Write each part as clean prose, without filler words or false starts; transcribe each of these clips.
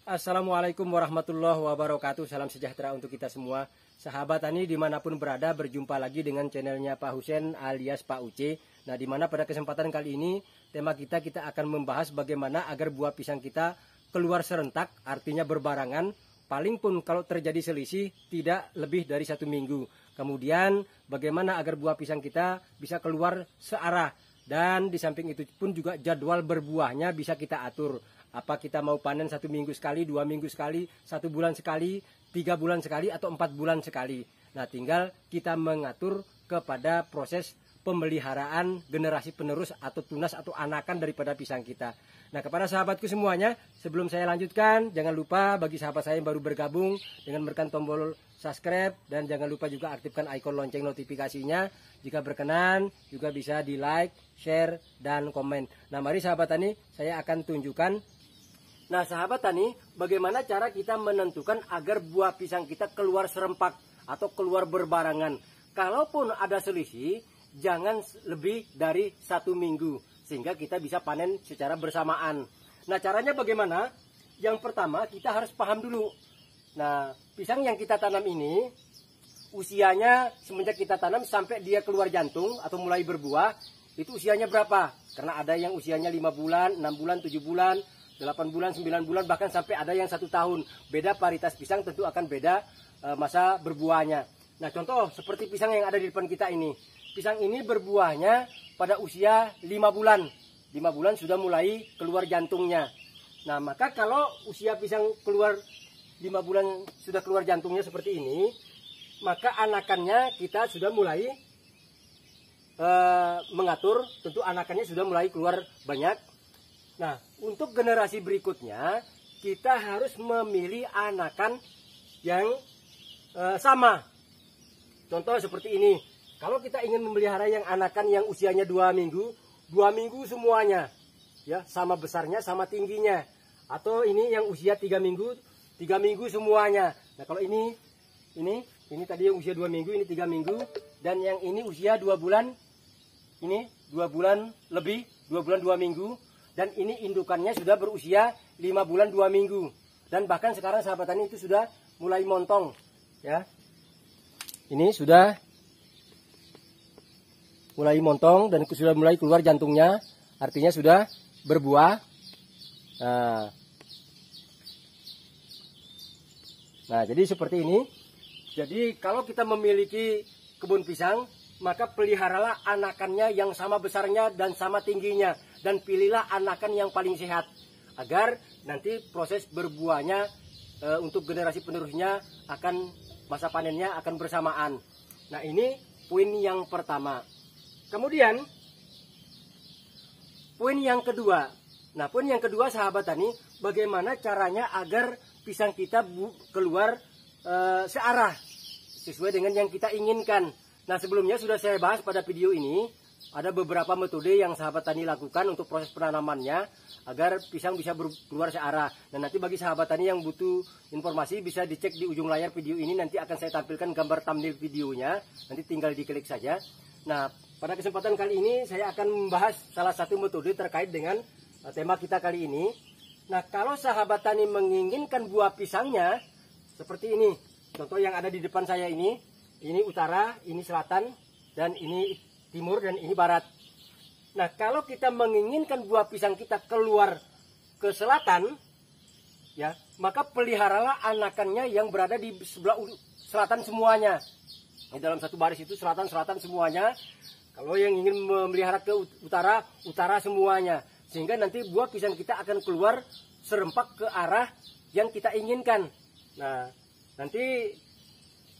Assalamualaikum warahmatullahi wabarakatuh. Salam sejahtera untuk kita semua. Sahabat tani dimanapun berada, berjumpa lagi dengan channelnya Pak Husen alias Pak Uce. Nah, dimana pada kesempatan kali ini tema kita akan membahas bagaimana agar buah pisang kita keluar serentak, artinya berbarangan. Paling pun kalau terjadi selisih tidak lebih dari 1 minggu. Kemudian bagaimana agar buah pisang kita bisa keluar searah. Dan di samping itu pun juga jadwal berbuahnya bisa kita atur. Apa kita mau panen 1 minggu sekali, 2 minggu sekali, 1 bulan sekali, 3 bulan sekali, atau 4 bulan sekali. Nah, tinggal kita mengatur kepada proses pemeliharaan generasi penerus atau tunas atau anakan daripada pisang kita. Nah, kepada sahabatku semuanya, sebelum saya lanjutkan, jangan lupa bagi sahabat saya yang baru bergabung dengan menekan tombol subscribe dan jangan lupa juga aktifkan ikon lonceng notifikasinya. Jika berkenan, juga bisa di like, share, dan komen. Nah, mari sahabat tani, saya akan tunjukkan. Nah, sahabat tani, bagaimana cara kita menentukan agar buah pisang kita keluar serempak atau keluar berbarangan. Kalaupun ada selisih, jangan lebih dari 1 minggu, sehingga kita bisa panen secara bersamaan. Nah, caranya bagaimana? Yang pertama, kita harus paham dulu. Nah, pisang yang kita tanam ini, usianya semenjak kita tanam sampai dia keluar jantung atau mulai berbuah, itu usianya berapa? Karena ada yang usianya 5 bulan, 6 bulan, 7 bulan, 8 bulan, 9 bulan, bahkan sampai ada yang 1 tahun. Beda varietas pisang tentu akan beda masa berbuahnya. Nah, contoh seperti pisang yang ada di depan kita ini. Pisang ini berbuahnya pada usia 5 bulan. 5 bulan sudah mulai keluar jantungnya. Nah, maka kalau usia pisang keluar 5 bulan sudah keluar jantungnya seperti ini, maka anakannya kita sudah mulai mengatur. Tentu anakannya sudah mulai keluar banyak. Nah, untuk generasi berikutnya, kita harus memilih anakan yang sama. Contoh seperti ini. Kalau kita ingin memelihara yang anakan yang usianya 2 minggu, 2 minggu semuanya, ya, sama besarnya, sama tingginya. Atau ini yang usia 3 minggu, 3 minggu semuanya. Nah, kalau ini tadi yang usia 2 minggu, ini 3 minggu. Dan yang ini usia 2 bulan, ini 2 bulan lebih, 2 bulan 2 minggu. Dan ini indukannya sudah berusia 5 bulan 2 minggu. Dan bahkan sekarang sahabat tani itu sudah mulai montong. Ya. Ini sudah mulai montong dan sudah mulai keluar jantungnya. Artinya sudah berbuah. Nah, jadi seperti ini. Jadi kalau kita memiliki kebun pisang, maka peliharalah anakannya yang sama besarnya dan sama tingginya. Dan pilihlah anakan yang paling sehat. Agar nanti proses berbuahnya untuk generasi penerusnya akan masa panennya akan bersamaan. Nah, ini poin yang pertama. Kemudian poin yang kedua. Nah, poin yang kedua sahabat tani, bagaimana caranya agar pisang kita keluar searah sesuai dengan yang kita inginkan. Nah, sebelumnya sudah saya bahas pada video ini. Ada beberapa metode yang sahabat tani lakukan untuk proses penanamannya agar pisang bisa keluar searah. Dan nanti bagi sahabat tani yang butuh informasi bisa dicek di ujung layar video ini. Nanti akan saya tampilkan gambar thumbnail videonya. Nanti tinggal diklik saja. Nah, pada kesempatan kali ini saya akan membahas salah satu metode terkait dengan tema kita kali ini. Nah, kalau sahabat tani menginginkan buah pisangnya seperti ini. Contoh yang ada di depan saya ini utara, ini selatan, dan ini timur, dan ini barat. Nah, kalau kita menginginkan buah pisang kita keluar ke selatan, ya, maka peliharalah anakannya yang berada di sebelah selatan semuanya. Di dalam satu baris itu selatan semuanya. Kalau yang ingin memelihara ke utara, utara semuanya. Sehingga nanti buah pisang kita akan keluar serempak ke arah yang kita inginkan. Nah, nanti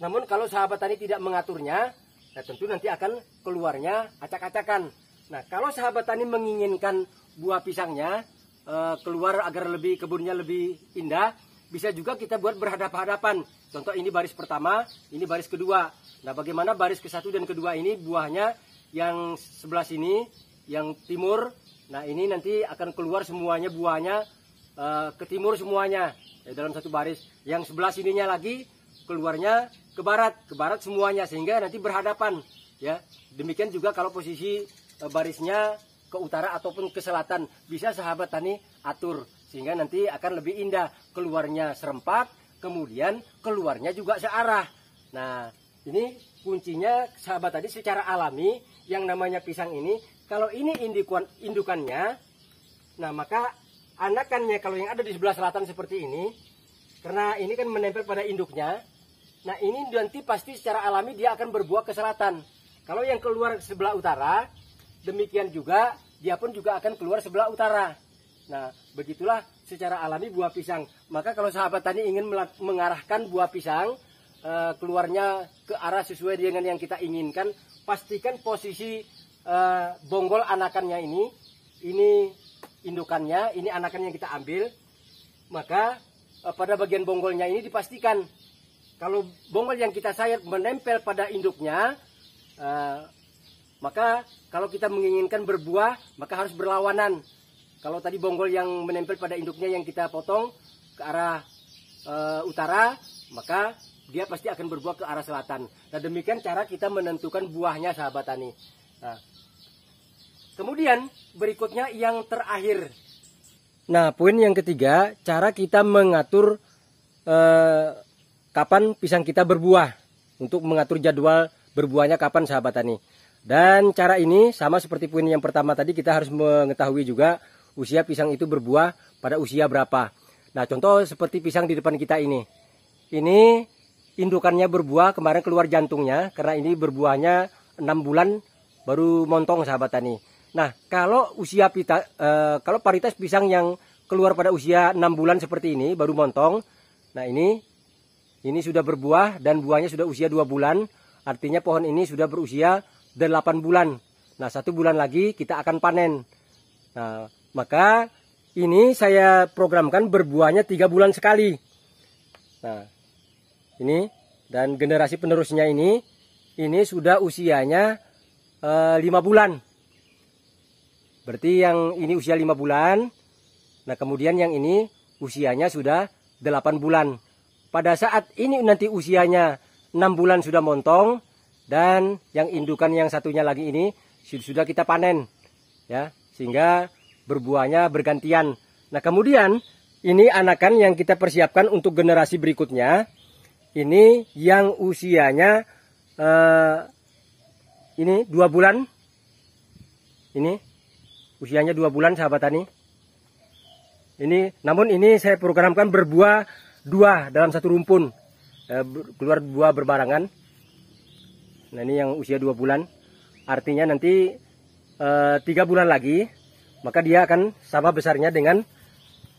namun kalau sahabat tani tidak mengaturnya, nah tentu nanti akan keluarnya acak-acakan. Nah, kalau sahabat tani menginginkan buah pisangnya keluar agar kebunnya lebih indah, bisa juga kita buat berhadapan-hadapan. Contoh ini baris pertama, ini baris kedua. Nah, bagaimana baris ke-1 dan kedua ini buahnya yang sebelah sini, yang timur. Nah, ini nanti akan keluar semuanya buahnya ke timur semuanya dalam satu baris. Yang sebelah sininya lagi keluarnya ke barat semuanya, sehingga nanti berhadapan, ya. Demikian juga kalau posisi barisnya ke utara ataupun ke selatan, bisa sahabat tani atur sehingga nanti akan lebih indah, keluarnya serempak, kemudian keluarnya juga searah. Nah, ini kuncinya sahabat tadi secara alami yang namanya pisang ini, kalau ini indukannya, nah maka anakannya kalau yang ada di sebelah selatan seperti ini, karena ini kan menempel pada induknya, nah ini nanti pasti secara alami dia akan berbuah ke selatan. Kalau yang keluar sebelah utara, demikian juga dia pun juga akan keluar sebelah utara. Nah, begitulah secara alami buah pisang. Maka kalau sahabat tani ingin mengarahkan buah pisang keluarnya ke arah sesuai dengan yang kita inginkan, pastikan posisi bonggol anakannya ini indukannya, ini anakannya yang kita ambil. Maka pada bagian bonggolnya ini dipastikan kalau bonggol yang kita sayat menempel pada induknya, maka kalau kita menginginkan berbuah, maka harus berlawanan. Kalau tadi bonggol yang menempel pada induknya yang kita potong ke arah utara, maka dia pasti akan berbuah ke arah selatan. Nah, demikian cara kita menentukan buahnya sahabat tani. Nah, kemudian berikutnya yang terakhir. Nah, poin yang ketiga, cara kita mengatur kapan pisang kita berbuah. Untuk mengatur jadwal berbuahnya kapan sahabat tani. Dan cara ini sama seperti poin yang pertama tadi, kita harus mengetahui juga usia pisang itu berbuah pada usia berapa. Nah, contoh seperti pisang di depan kita ini. Ini indukannya berbuah, kemarin keluar jantungnya, karena ini berbuahnya 6 bulan baru montong sahabat tani. Nah, kalau usia kalau paritas pisang yang keluar pada usia 6 bulan seperti ini baru montong. Nah, ini sudah berbuah dan buahnya sudah usia 2 bulan. Artinya pohon ini sudah berusia 8 bulan. Nah, 1 bulan lagi kita akan panen. Nah, maka ini saya programkan berbuahnya 3 bulan sekali. Nah, ini dan generasi penerusnya ini sudah usianya 5 bulan. Berarti yang ini usia 5 bulan. Nah, kemudian yang ini usianya sudah 8 bulan. Pada saat ini nanti usianya 6 bulan sudah montong, dan yang indukan yang satunya lagi ini sudah kita panen, ya, sehingga berbuahnya bergantian. Nah, kemudian ini anakan yang kita persiapkan untuk generasi berikutnya. Ini yang usianya ini 2 bulan. Ini usianya 2 bulan sahabat tani. Namun ini saya programkan berbuah 2 dalam 1 rumpun, keluar buah berbarangan. Nah, ini yang usia 2 bulan. Artinya nanti 3 bulan lagi, maka dia akan sama besarnya dengan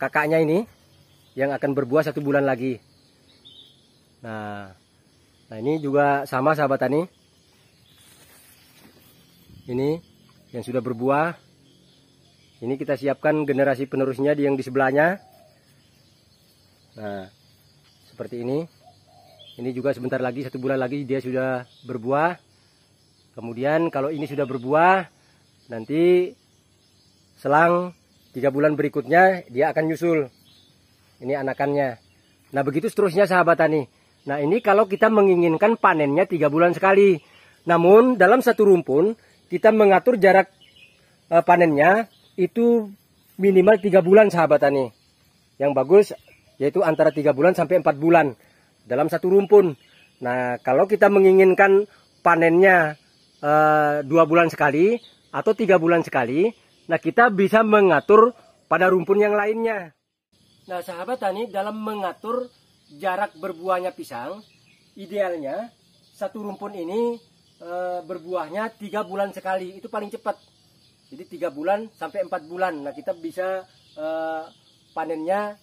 kakaknya ini yang akan berbuah 1 bulan lagi. Nah, ini juga sama sahabat tani. Ini yang sudah berbuah. Ini kita siapkan generasi penerusnya yang di sebelahnya. Nah, seperti ini. Ini juga sebentar lagi, 1 bulan lagi dia sudah berbuah. Kemudian kalau ini sudah berbuah, nanti selang 3 bulan berikutnya dia akan nyusul. Ini anakannya. Nah, begitu seterusnya sahabat tani. Nah, ini kalau kita menginginkan panennya 3 bulan sekali. Namun dalam 1 rumpun kita mengatur jarak panennya itu minimal 3 bulan sahabat tani. Yang bagus yaitu antara 3 bulan sampai 4 bulan dalam 1 rumpun. Nah, kalau kita menginginkan panennya 2 bulan sekali atau 3 bulan sekali, nah kita bisa mengatur pada rumpun yang lainnya. Nah, sahabat tani, dalam mengatur jarak berbuahnya pisang, idealnya 1 rumpun ini berbuahnya 3 bulan sekali, itu paling cepat. Jadi 3 bulan sampai 4 bulan. Nah, kita bisa panennya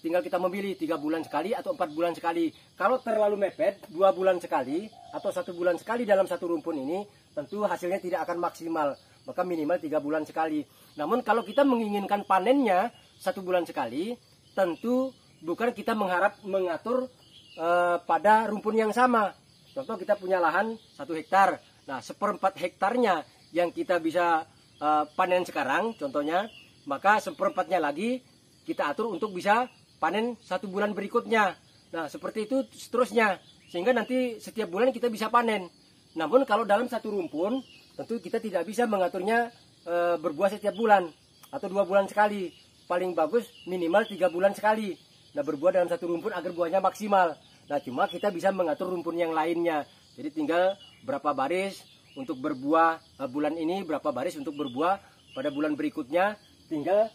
tinggal kita memilih 3 bulan sekali atau 4 bulan sekali. Kalau terlalu mepet 2 bulan sekali atau 1 bulan sekali dalam 1 rumpun ini, tentu hasilnya tidak akan maksimal. Maka minimal 3 bulan sekali. Namun kalau kita menginginkan panennya 1 bulan sekali, tentu bukan kita mengatur pada rumpun yang sama. Contoh kita punya lahan 1 hektar. Nah, 1/4 hektarnya yang kita bisa panen sekarang contohnya, maka 1/4-nya lagi kita atur untuk bisa panen 1 bulan berikutnya. Nah, seperti itu seterusnya, sehingga nanti setiap bulan kita bisa panen. Namun kalau dalam 1 rumpun, tentu kita tidak bisa mengaturnya berbuah setiap bulan atau 2 bulan sekali. paling bagus minimal 3 bulan sekali. Nah, berbuah dalam satu rumpun agar buahnya maksimal. Nah, cuma kita bisa mengatur rumpun yang lainnya. Jadi tinggal berapa baris untuk berbuah bulan ini, berapa baris untuk berbuah pada bulan berikutnya. Tinggal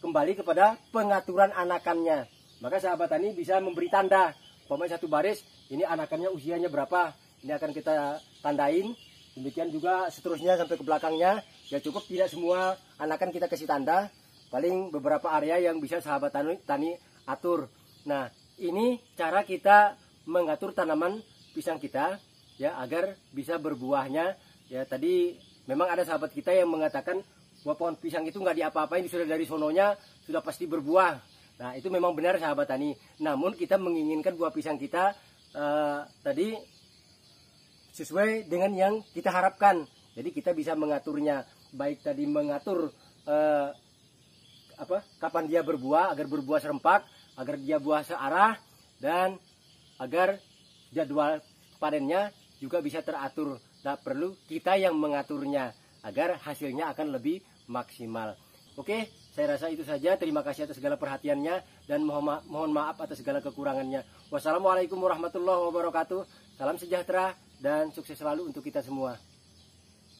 kembali kepada pengaturan anakannya. Maka sahabat tani bisa memberi tanda. Pokoknya satu baris, ini anakannya usianya berapa. Ini akan kita tandain. Demikian juga seterusnya sampai ke belakangnya. Ya cukup tidak semua anakan kita kasih tanda. Paling beberapa area yang bisa sahabat tani atur. Nah, ini cara kita mengatur tanaman pisang kita ya agar bisa berbuahnya. Ya tadi memang ada sahabat kita yang mengatakan bahwa pohon pisang itu nggak diapa-apain, sudah dari sononya sudah pasti berbuah. Nah, itu memang benar sahabat tani. Namun kita menginginkan buah pisang kita tadi sesuai dengan yang kita harapkan. Jadi kita bisa mengaturnya, baik tadi mengatur kapan dia berbuah agar berbuah serempak, agar dia buah searah, dan agar jadwal panennya juga bisa teratur. Nah, perlu kita yang mengaturnya agar hasilnya akan lebih maksimal. Oke, saya rasa itu saja. Terima kasih atas segala perhatiannya dan mohon maaf atas segala kekurangannya. Wassalamualaikum warahmatullahi wabarakatuh. Salam sejahtera dan sukses selalu untuk kita semua.